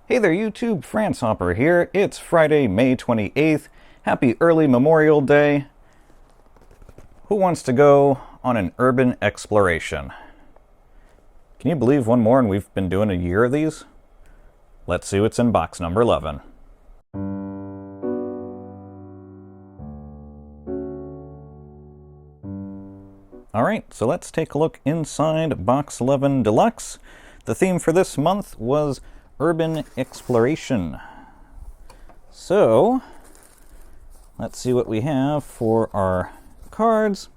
Hey there YouTube, France Hopper here. It's Friday, May 28th. Happy early Memorial Day. Who wants to go on an urban exploration? Can you believe one more and we've been doing a year of these? Let's see what's in box number 11. Alright, so let's take a look inside box 11 Deluxe. The theme for this month was urban exploration. So, let's see what we have for our cards.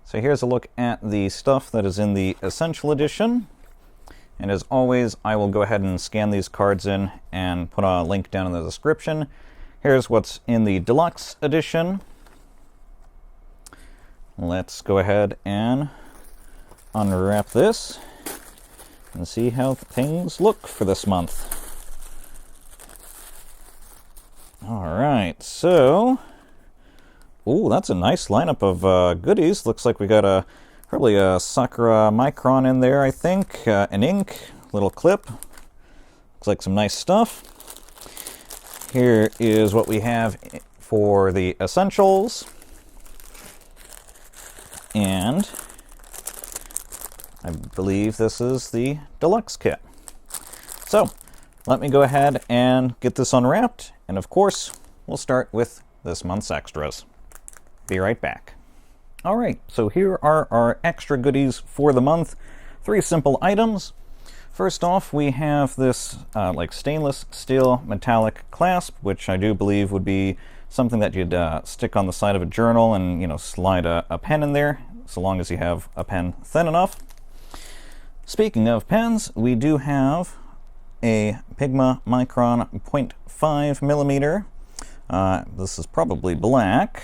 So here's a look at the stuff that is in the Essential Edition. And as always, I will go ahead and scan these cards in and put a link down in the description. Here's what's in the Deluxe Edition. Let's go ahead and unwrap this and see how things look for this month. Alright, so... ooh, that's a nice lineup of goodies. Looks like we got probably a Sakura Micron in there, I think. An ink, little clip. Looks like some nice stuff. Here is what we have for the Essentials. And I believe this is the Deluxe kit. So, let me go ahead and get this unwrapped. And of course, we'll start with this month's extras. Be right back. Alright, so here are our extra goodies for the month. 3 simple items. First off, we have this like stainless steel metallic clasp, which I do believe would be something that you'd stick on the side of a journal and, you know, slide a pen in there, so long as you have a pen thin enough. Speaking of pens, we do have a Pigma Micron 0.5 millimeter. This is probably black.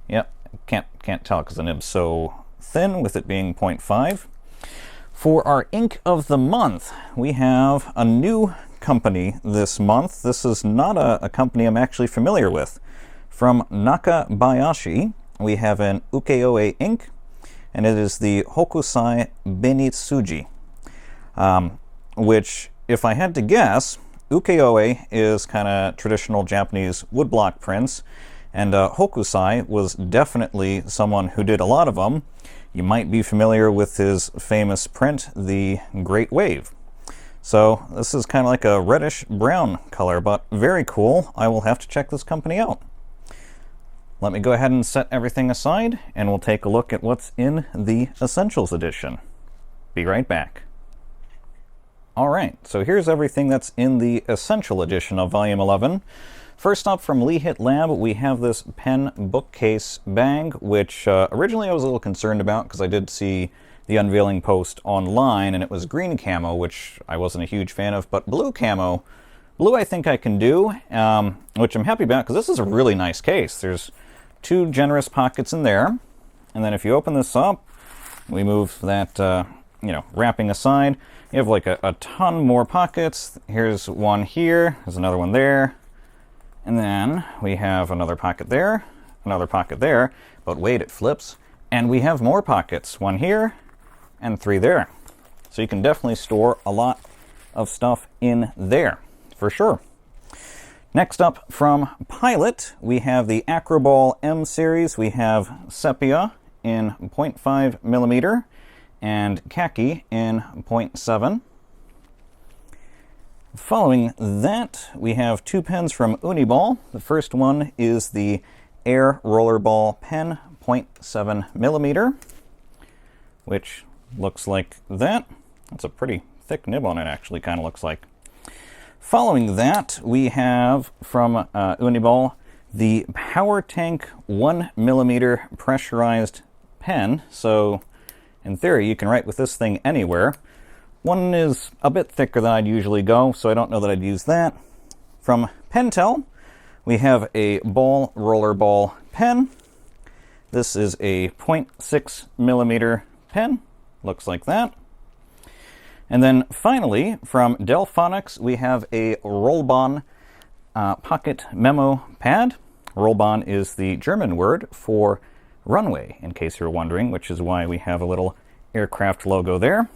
Yep, can't tell because the nib's so thin with it being 0.5. For our ink of the month, we have a new company this month. This is not a company I'm actually familiar with. From Nakabayashi, we have an ukiyo-e ink, and it is the Hokusai Benitsuji, which, if I had to guess, ukiyo-e is kind of traditional Japanese woodblock prints, and Hokusai was definitely someone who did a lot of them. You might be familiar with his famous print, the Great Wave. So this is kind of like a reddish-brown color, but very cool. I will have to check this company out. Let me go ahead and set everything aside, and we'll take a look at what's in the Essentials Edition. Be right back. Alright, so here's everything that's in the Essential Edition of Volume 11. First up, from Lee Hit Lab, we have this pen bookcase bag, which originally I was a little concerned about because I did see the unveiling post online, and it was green camo, which I wasn't a huge fan of, but blue camo, blue I think I can do, which I'm happy about because this is a really nice case. There's 2 generous pockets in there, and then if you open this up, we move that, wrapping aside, you have like a ton more pockets. Here's one here, there's another one there, and then we have another pocket there, but wait, it flips, and we have more pockets, 1 here, and 3 there. So you can definitely store a lot of stuff in there, for sure. Next up, from Pilot, we have the Acroball M series. We have Sepia in 0.5 millimeter and Khaki in 0.7. Following that, we have 2 pens from Uniball. The first one is the Air Rollerball Pen 0.7 millimeter, which looks like that. That's a pretty thick nib on it, actually, kind of looks like. Following that, we have from Uniball the Power Tank 1 millimeter pressurized pen. So, in theory, you can write with this thing anywhere. One is a bit thicker than I'd usually go, so I don't know that I'd use that. From Pentel, we have a Ball Rollerball pen. This is a 0.6 millimeter pen. Looks like that. And then finally, from Delphonics, we have a Rollbahn pocket memo pad. Rollbahn is the German word for runway, in case you're wondering, which is why we have a little aircraft logo there.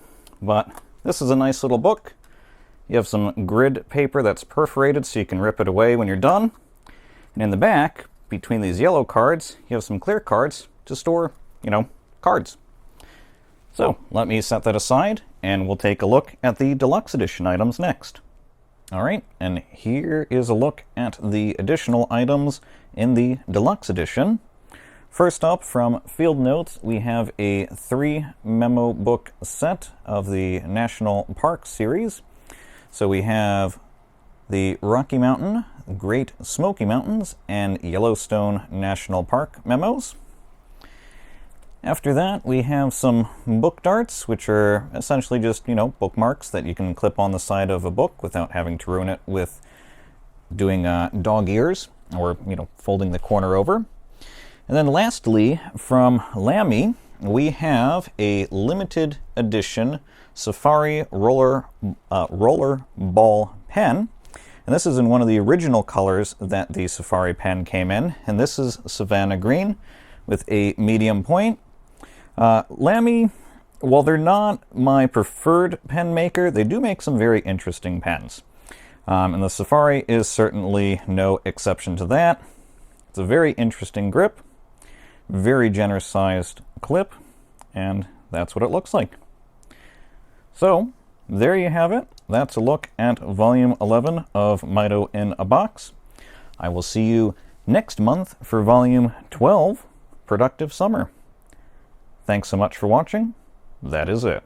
But this is a nice little book. You have some grid paper that's perforated so you can rip it away when you're done. And in the back, between these yellow cards, you have some clear cards to store, cards. So let me set that aside, and we'll take a look at the Deluxe Edition items next. All right, and here is a look at the additional items in the Deluxe Edition. First up, from Field Notes, we have a 3-memo book set of the National Park series. So we have the Rocky Mountain, Great Smoky Mountains, and Yellowstone National Park memos. After that, we have some book darts, which are essentially just, bookmarks that you can clip on the side of a book without having to ruin it with doing dog ears or, folding the corner over. And then lastly, from Lamy, we have a limited edition Safari roller ball pen. And this is in one of the original colors that the Safari pen came in. And this is Savannah Green with a medium point. Lamy, while they're not my preferred pen maker, they do make some very interesting pens. And the Safari is certainly no exception to that. It's a very interesting grip, very generous sized clip, and that's what it looks like. So, there you have it. That's a look at Volume 11 of Maido in a Box. I will see you next month for Volume 12, Productive Summer. Thanks so much for watching. That is it.